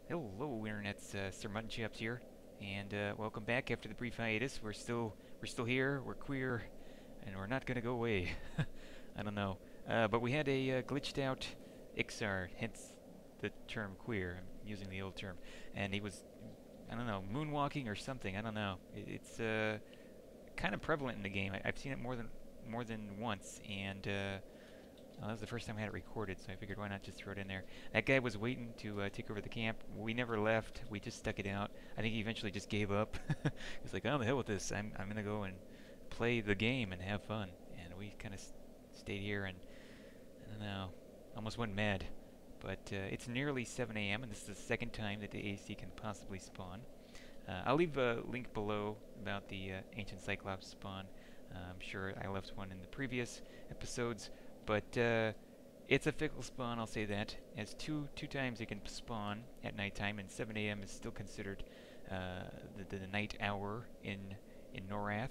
Hello, Internet's Sir Mutton Chops here, and welcome back after the brief hiatus. We're still here. We're queer, and we're not gonna go away. I don't know, but we had a glitched out Ixar, hence the term queer. I'm using the old term, and he was, I don't know, moonwalking or something. I don't know. It's kind of prevalent in the game. I've seen it more than once, and that was the first time I had it recorded, so I figured why not just throw it in there. That guy was waiting to take over the camp. We never left. We just stuck it out. I think he eventually just gave up. He's like, "Oh, the hell with this. I'm gonna go and play the game and have fun." And we kind of stayed here, and I don't know, almost went mad. But it's nearly 7 a.m. and this is the second time that the AC can possibly spawn. I'll leave a link below about the ancient Cyclops spawn. I'm sure I left one in the previous episodes, but it's a fickle spawn, I'll say that. As two times it can spawn at nighttime, and 7 a.m. is still considered the night hour in Norath.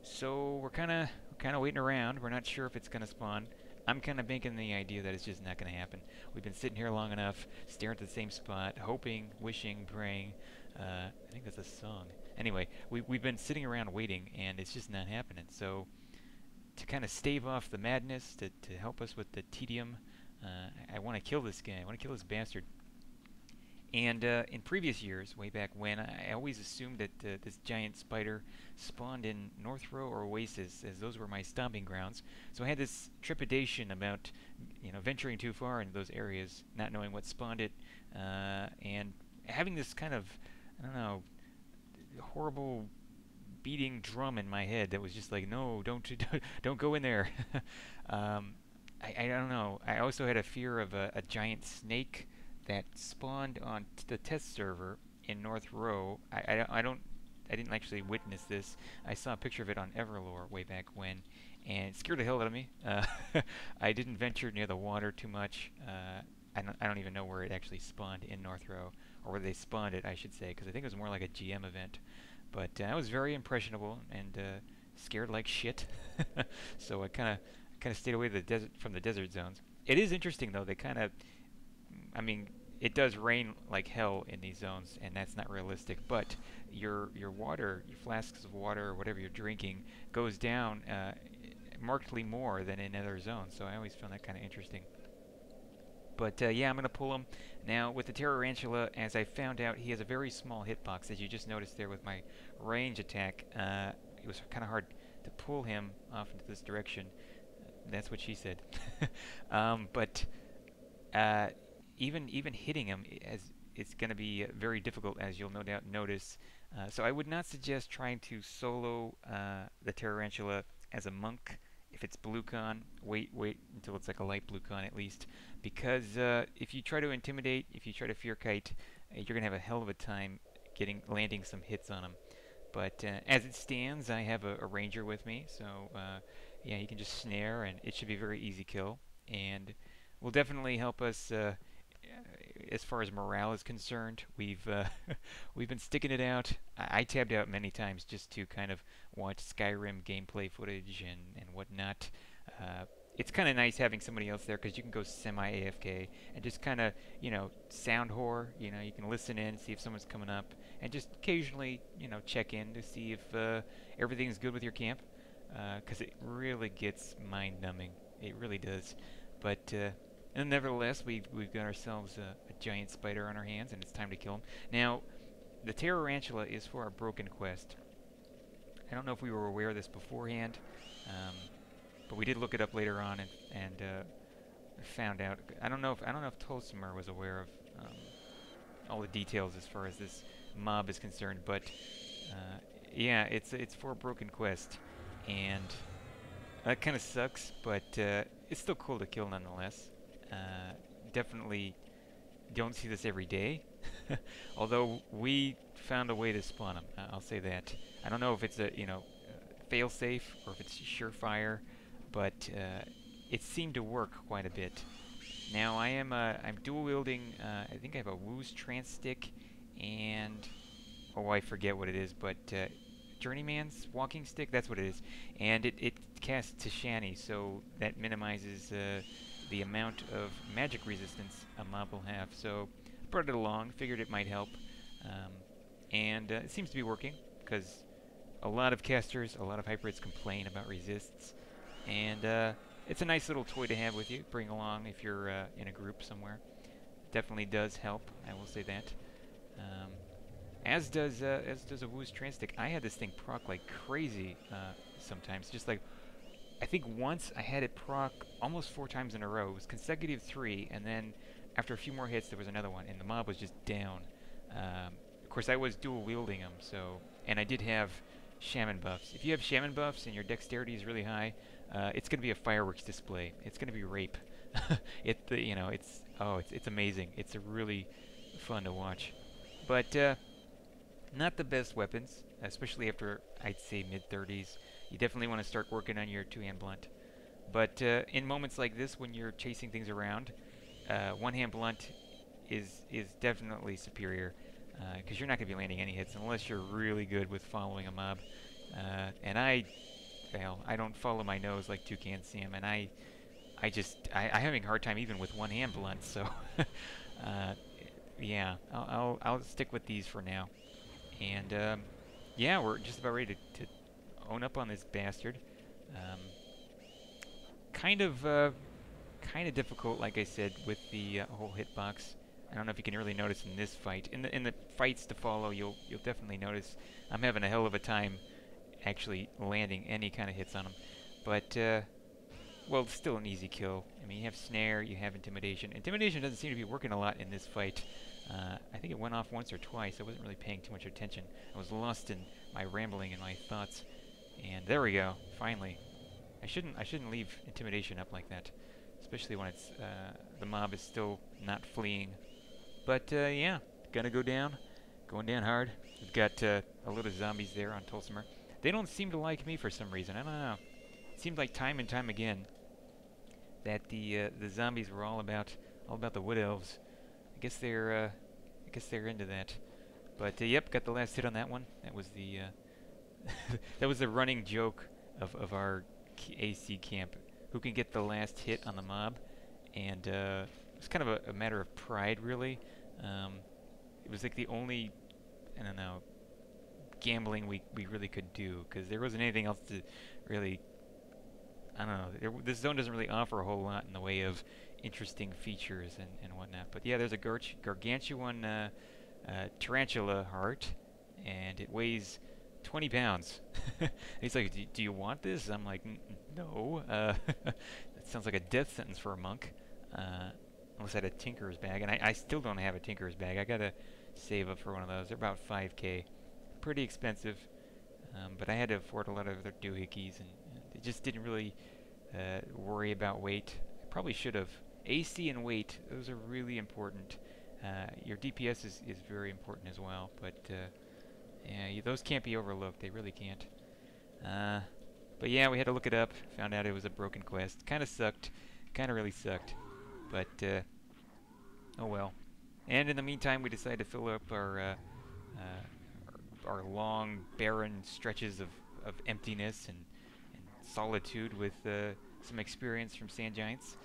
So we're kind of waiting around. We're not sure if it's gonna spawn. I'm kind of banking the idea that it's just not going to happen. We've been sitting here long enough, staring at the same spot, hoping, wishing, praying. I think that's a song. Anyway, we've been sitting around waiting, and it's just not happening. So to kind of stave off the madness, to help us with the tedium, I want to kill this guy. I want to kill this bastard. And in previous years, way back when, I always assumed that this giant spider spawned in North Row or Oasis, as those were my stomping grounds. So I had this trepidation about, venturing too far into those areas, not knowing what spawned it, and having this kind of, I don't know, horrible beating drum in my head that was just like, no, don't go in there. I don't know. I also had a fear of a giant snake that spawned on the test server in North Row. I didn't actually witness this. I saw a picture of it on Everlore way back when, and it scared the hell out of me. I didn't venture near the water too much. I don't even know where it actually spawned in North Row, or where they spawned it, I should say, because I think it was more like a GM event. But I was very impressionable and scared like shit. So I kind of stayed away from the desert zones. It is interesting though. They kind of, I mean, it does rain like hell in these zones, and that's not realistic. But your water, your flasks of water, or whatever you're drinking, goes down markedly more than in other zones. So I always found that kind of interesting. But yeah, I'm going to pull him. Now, with the Terrorantula, as I found out, he has a very small hitbox, as you just noticed there with my range attack. It was kind of hard to pull him off into this direction. That's what she said. But even hitting him, it's going to be very difficult, as you'll no doubt notice. So I would not suggest trying to solo the Terrorantula as a monk. If it's blue con, wait until it's like a light blue con at least, because if you try to intimidate, if you try to fear kite, you're gonna have a hell of a time landing some hits on him. But as it stands, I have a ranger with me, so yeah, he can just snare, and it should be a very easy kill, and will definitely help us as far as morale is concerned. We've we've been sticking it out. I tabbed out many times just to kind of watch Skyrim gameplay footage and whatnot. It's kind of nice having somebody else there because you can go semi-AFK and just kind of, sound whore. You can listen in, see if someone's coming up, and just occasionally, check in to see if everything's good with your camp. Because it really gets mind-numbing. It really does. But and nevertheless, we've got ourselves a giant spider on our hands, and it's time to kill him. Now, the Terrorantula is for our broken quest. I don't know if we were aware of this beforehand, but we did look it up later on and found out. I don't know if Tolsimer was aware of all the details as far as this mob is concerned, but yeah, it's for a broken quest, and that kind of sucks, but it's still cool to kill nonetheless. Definitely don't see this every day. Although we found a way to spawn them, I'll say that. I don't know if it's a fail-safe or if it's surefire, but it seemed to work quite a bit. Now I'm dual wielding. I think I have a Woo's trance stick and I forget what it is, but Journeyman's walking stick. That's what it is, and it casts Tishani, so that minimizes the amount of magic resistance a mob will have. So brought it along, figured it might help. Um, and it seems to be working, because a lot of casters, a lot of hybrids complain about resists. And it's a nice little toy to have with you, bring along if you're in a group somewhere. Definitely does help, I will say that. Um, as does a Woo's Transtick. I had this thing proc like crazy sometimes. Just like, I think once I had it proc almost 4 times in a row. It was consecutive 3, and then after a few more hits there was another one, and the mob was just down. Of course, I was dual wielding them, so, and I did have shaman buffs. If you have shaman buffs and your dexterity is really high, it's going to be a fireworks display. It's going to be rape. It's amazing. It's really fun to watch. But not the best weapons, especially after, I'd say, mid-30s. You definitely want to start working on your two-hand blunt. But in moments like this, when you're chasing things around, one-hand blunt is definitely superior, because you're not going to be landing any hits unless you're really good with following a mob. And I don't follow my nose like Toucan Sam, and I'm having a hard time even with one-hand blunt, so yeah, I'll stick with these for now. And yeah, we're just about ready to own up on this bastard. Um, kind of difficult, like I said, with the whole hitbox. I don't know if you can really notice in this fight. In the fights to follow, you'll definitely notice I'm having a hell of a time actually landing any kind of hits on him. But well, it's still an easy kill. I mean, you have snare, you have intimidation. Intimidation doesn't seem to be working a lot in this fight. I think it went off once or twice. I wasn't really paying too much attention. I was lost in my rambling and my thoughts. And there we go. Finally. I shouldn't leave intimidation up like that, especially when it's the mob is still not fleeing. But yeah, gonna go down, going down hard. We've got a load of zombies there on Tulsimer. They don't seem to like me for some reason. I don't know. It seemed like time and time again that the zombies were all about the wood elves. I guess they're into that. But yep, got the last hit on that one. That was the that was the running joke of our AC camp. Who can get the last hit on the mob? And it's kind of a matter of pride, really. It was like the only, I don't know, gambling we really could do, because there wasn't anything else to really, I don't know, this zone doesn't really offer a whole lot in the way of interesting features and whatnot. But yeah, there's a gargantuan Terrorantula heart, and it weighs 20 pounds. He's like, do you want this? I'm like, no. That sounds like a death sentence for a monk. Unless I had a tinkerer's bag, and I still don't have a tinkerer's bag. I gotta save up for one of those. They're about 5k. Pretty expensive, but I had to afford a lot of other doohickeys, and it just didn't really worry about weight. I probably should have. AC and weight, those are really important. Your DPS is very important as well, but yeah, those can't be overlooked. They really can't. But yeah, we had to look it up. Found out it was a broken quest. Kind of sucked. Kind of really sucked. But oh well. And in the meantime, we decided to fill up our long, barren stretches of emptiness and solitude with some experience from Sand Giants.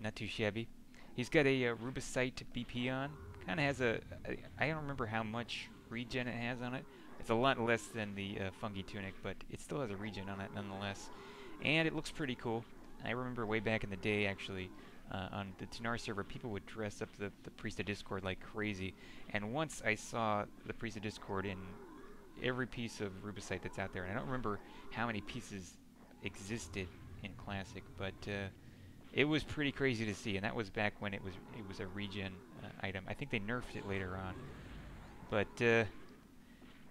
Not too shabby. He's got a Rubicite BP on. Kind of has I don't remember how much regen it has on it. It's a lot less than the Fungi Tunic, but it still has a regen on it nonetheless. And it looks pretty cool. I remember way back in the day, actually, on the Tunar server, people would dress up the Priest of Discord like crazy. And once I saw the Priest of Discord in every piece of Rubicite that's out there, and I don't remember how many pieces existed in Classic, but it was pretty crazy to see, and that was back when it was a regen item. I think they nerfed it later on. But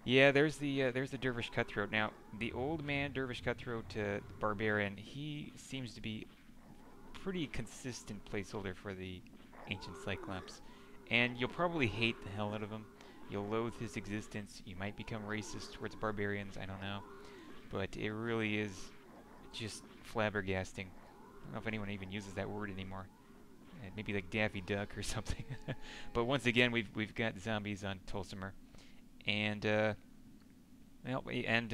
yeah, there's the Dervish Cutthroat. Now, the old man Dervish Cutthroat Barbarian, he seems to be pretty consistent placeholder for the Ancient Cyclops. And you'll probably hate the hell out of him. You'll loathe his existence. You might become racist towards barbarians, I don't know. But it really is just flabbergasting. I don't know if anyone even uses that word anymore. Maybe like Daffy Duck or something. But once again, we've got zombies on Tulsimer. And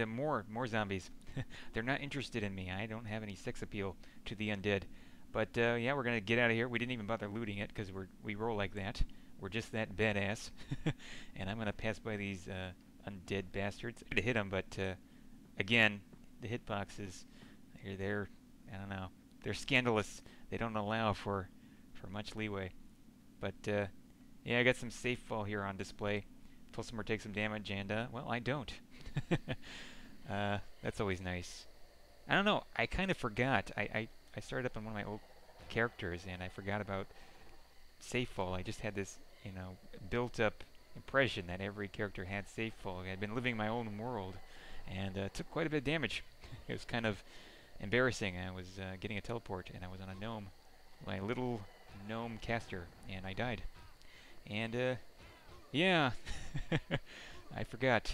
more zombies. They're not interested in me. I don't have any sex appeal to the undead. But yeah, we're gonna get out of here. We didn't even bother looting it because we roll like that. we're just that badass. And I'm gonna pass by these undead bastards. I tried to hit them, but again, the hitboxes, they're I don't know, they're scandalous. They don't allow for much leeway. But yeah, I got some safe fall here on display. Tulsimore takes some damage, and well, I don't. That's always nice. I don't know. I kind of forgot. I started up on one of my old characters, and I forgot about safe fall. I just had this, you know, built-up impression that every character had safe fall. I'd been living my own world, and took quite a bit of damage. It was kind of embarrassing. I was getting a teleport, and I was on a gnome, my little gnome caster, and I died. And yeah, I forgot.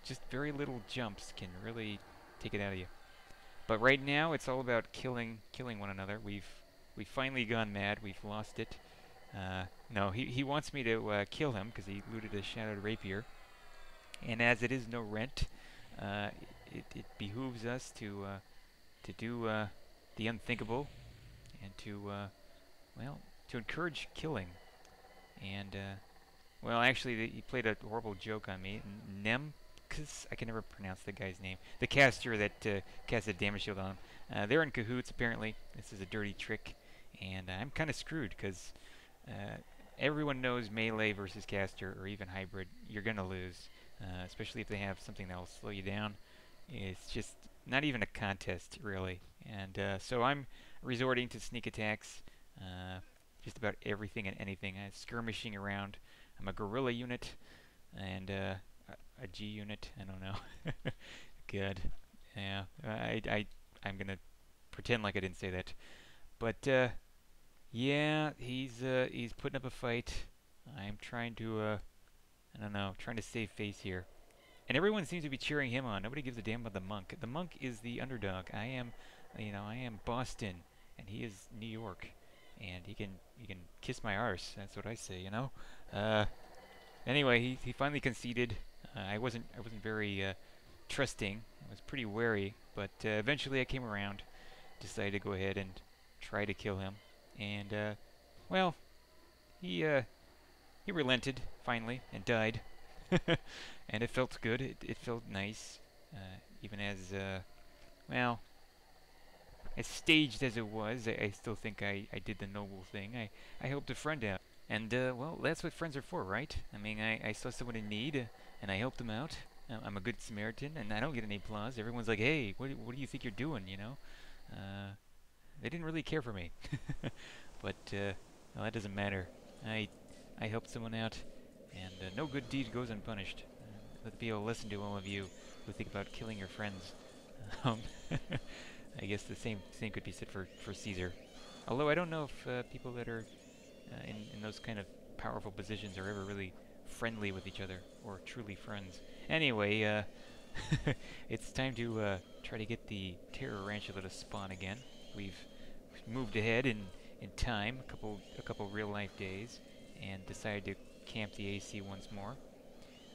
Just very little jumps can really take it out of you. But right now, it's all about killing one another. We've finally gone mad. We've lost it. No, he wants me to kill him because he looted a shadowed rapier. And as it is no rent, it behooves us to do the unthinkable and well, to encourage killing. And well, actually, he played a horrible joke on me. Because I can never pronounce the guy's name. The caster that casts a damage shield on him. They're in cahoots, apparently. This is a dirty trick. And I'm kind of screwed, because everyone knows melee versus caster, or even hybrid, you're going to lose. Especially if they have something that will slow you down. It's just not even a contest, really. And so I'm resorting to sneak attacks. Just about everything and anything. I'm skirmishing around. I'm a guerrilla unit. And a G unit. I don't know. Good. Yeah. I'm gonna pretend like I didn't say that. But yeah, he's putting up a fight. I'm trying to I don't know, trying to save face here. And everyone seems to be cheering him on. Nobody gives a damn about the monk. The monk is the underdog. I am Boston, and he is New York, and he can kiss my arse. That's what I say, you know. Anyway, he finally conceded. I wasn't very trusting. I was pretty wary, but eventually I came around. Decided to go ahead and try to kill him, and well, he relented finally and died, and it felt good. It felt nice, even as well, as staged as it was. I still think I did the noble thing. I helped a friend out. And, well, that's what friends are for, right? I mean, I saw someone in need, and I helped them out. I'm a good Samaritan, and I don't get any applause. Everyone's like, hey, what do you think you're doing, you know? They didn't really care for me. But, well, that doesn't matter. I helped someone out, and no good deed goes unpunished. Let it be a lesson to all of you who think about killing your friends. I guess the same could be said for Caesar. Although I don't know if people that are in those kind of powerful positions are ever really friendly with each other, or truly friends. Anyway, it's time to try to get the Terrorantula to spawn again. We've moved ahead in time, a couple real life days, and decided to camp the AC once more.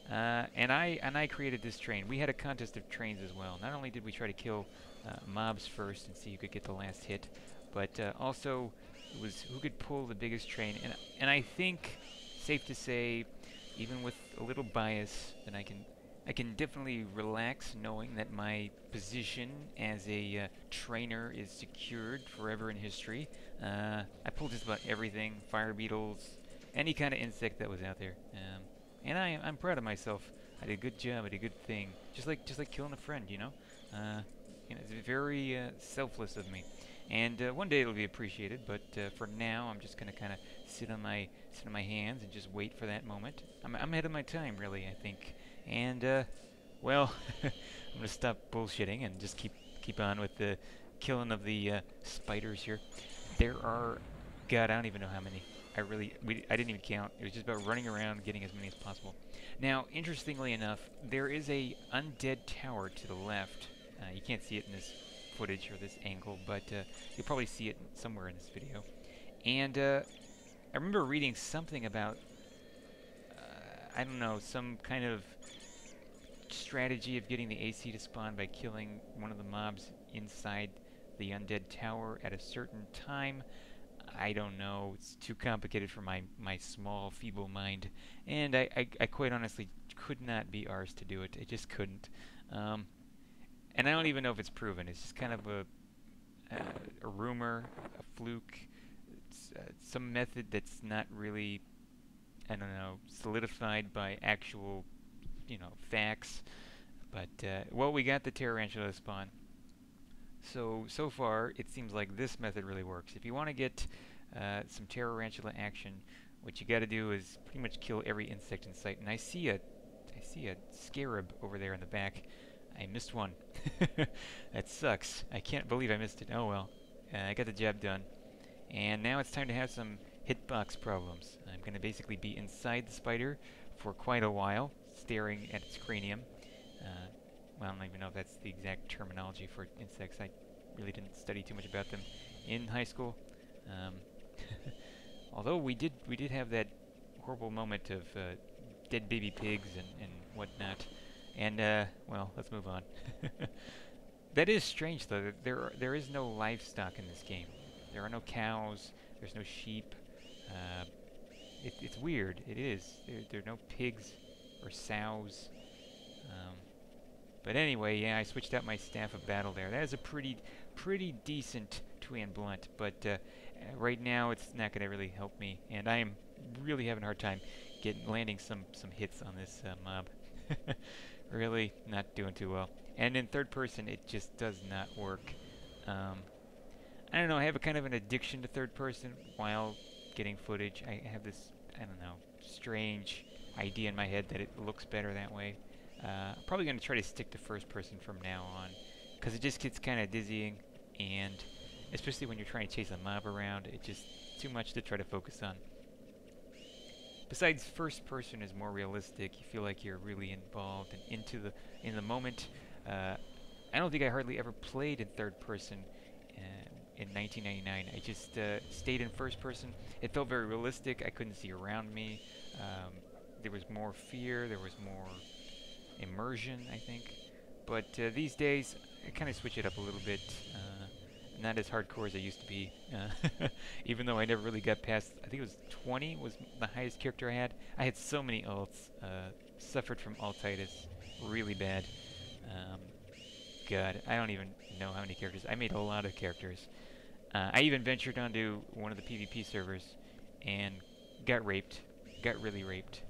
And I created this train. We had a contest of trains as well. Not only did we try to kill mobs first and see who could get the last hit, but also it was who could pull the biggest train. And I think, safe to say, even with a little bias, that I can definitely relax knowing that my position as a trainer is secured forever in history. I pulled just about everything: fire beetles, any kind of insect that was out there. And I'm proud of myself. I did a good job. I did a good thing. Just like killing a friend, you know. It's very selfless of me. And one day it'll be appreciated. But for now, I'm just gonna kind of sit on my hands and just wait for that moment. I'm ahead of my time, really. I think. And well, I'm gonna stop bullshitting and just keep on with the killing of the spiders here. There are, God, I don't even know how many. I didn't even count. It was just about running around, getting as many as possible. Now, interestingly enough, there is a undead tower to the left. You can't see it in this footage or this angle, but you'll probably see it somewhere in this video. And I remember reading something about, I don't know, some kind of strategy of getting the AC to spawn by killing one of the mobs inside the undead tower at a certain time. I don't know. It's too complicated for my small, feeble mind, and I quite honestly could not be arsed to do it. I just couldn't. Um, and I don't even know if it's proven. It's just kind of a rumor, a fluke, some method that's not really, I don't know, solidified by actual, facts. But well, we got the Terrorantula spawn. So far, it seems like this method really works. If you want to get some Terrorantula action, what you got to do is pretty much kill every insect in sight. And I see a scarab over there in the back. I missed one. That sucks. I can't believe I missed it. Oh well. I got the job done. And now it's time to have some hitbox problems. I'm going to basically be inside the spider for quite a while, staring at its cranium. Uh, well, I don't even know if that's the exact terminology for insects. I really didn't study too much about them in high school. Um, although we did have that horrible moment of dead baby pigs and whatnot. And well, let's move on. That is strange though. That there is no livestock in this game. There are no cows. There's no sheep. It's weird. It is. There are no pigs or sows. Um, but anyway, yeah, I switched out my staff of battle there. That is a pretty decent twin blunt. But right now, it's not going to really help me, and I am really having a hard time landing some hits on this mob. Really not doing too well. And in third person, it just does not work. I don't know, I have a kind of an addiction to third person while getting footage. I have this, I don't know, strange idea in my head that it looks better that way. I'm probably going to try to stick to first person from now on, because it just gets kind of dizzying, and especially when you're trying to chase a mob around, it's just too much to try to focus on. Besides, first person is more realistic. You feel like you're really involved and in the moment. I don't think I hardly ever played in third person in 1999. I just stayed in first person. It felt very realistic. I couldn't see around me. There was more fear. There was more immersion, I think. But these days, I kind of switch it up a little bit. Not as hardcore as I used to be. Even though I never really got past, I think it was 20 was the highest character I had. I had so many ults. Suffered from altitis really bad. God, I don't even know how many characters. I made a lot of characters. I even ventured onto one of the PvP servers and got raped. Got really raped.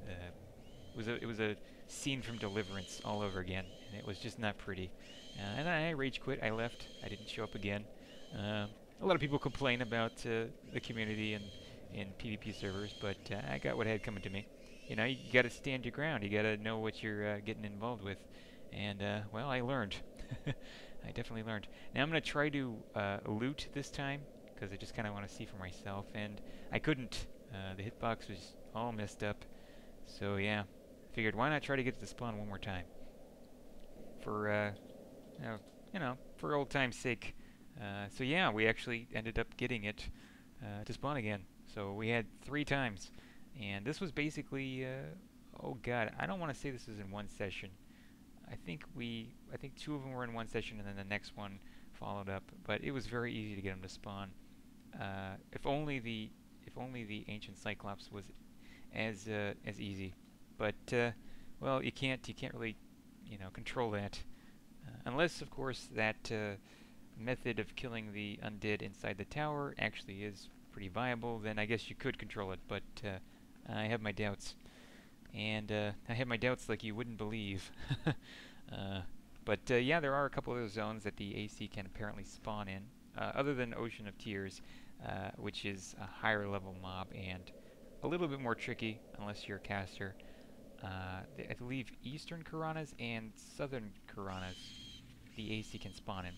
It was a scene from Deliverance all over again, and it was just not pretty. And I rage quit. I left. I didn't show up again. A lot of people complain about the community and PvP servers, but I got what I had coming to me. You got to stand your ground. You got to know what you're getting involved with. And, well, I learned. I definitely learned. Now I'm going to try to loot this time, because I just kind of want to see for myself. And I couldn't. The hitbox was all messed up. So, yeah. Figured, why not try to get to the spawn one more time? For, for old time's sake. So yeah, we actually ended up getting it to spawn again. So we had 3 times. And this was basically, oh god, I don't want to say this was in one session. I think 2 of them were in one session, and then the next one followed up. But it was very easy to get them to spawn. If only the ancient Cyclops was as easy. But well, you can't really, control that, unless of course that method of killing the undead inside the tower actually is pretty viable. Then I guess you could control it. But I have my doubts. And I have my doubts like you wouldn't believe. But yeah, there are a couple other zones that the AC can apparently spawn in, other than Ocean of Tears, which is a higher level mob and a little bit more tricky unless you're a caster. I believe Eastern Piranhas and Southern Piranhas the AC can spawn in.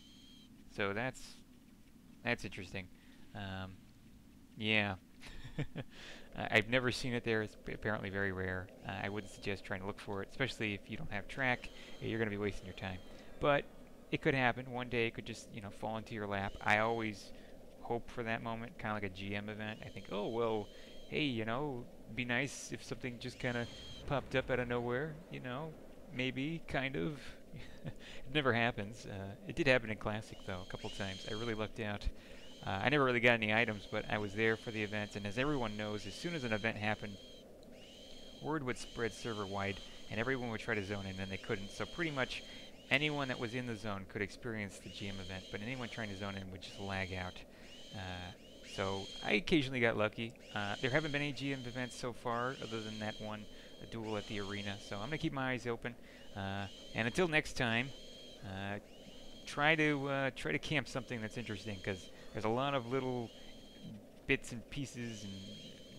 So that's interesting. Yeah. I've never seen it there. It's apparently very rare. I wouldn't suggest trying to look for it, especially if you don't have track. You're going to be wasting your time. But it could happen. One day it could just, fall into your lap. I always hope for that moment, kind of like a GM event. I think, oh, well, hey, it'd be nice if something just kind of popped up out of nowhere, maybe, kind of. It never happens. It did happen in Classic, though, a couple times. I really lucked out. I never really got any items, but I was there for the event, and as everyone knows, as soon as an event happened, word would spread server-wide, and everyone would try to zone in, and they couldn't. So pretty much anyone that was in the zone could experience the GM event, but anyone trying to zone in would just lag out. So I occasionally got lucky. There haven't been any GM events so far, other than that one, a duel at the arena. So I'm gonna keep my eyes open. And until next time, try to camp something that's interesting, because there's a lot of little bits and pieces and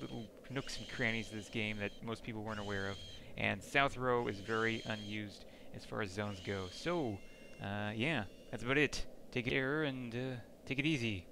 little nooks and crannies of this game that most people weren't aware of. And South Row is very unused as far as zones go. So, yeah, that's about it. Take care and take it easy.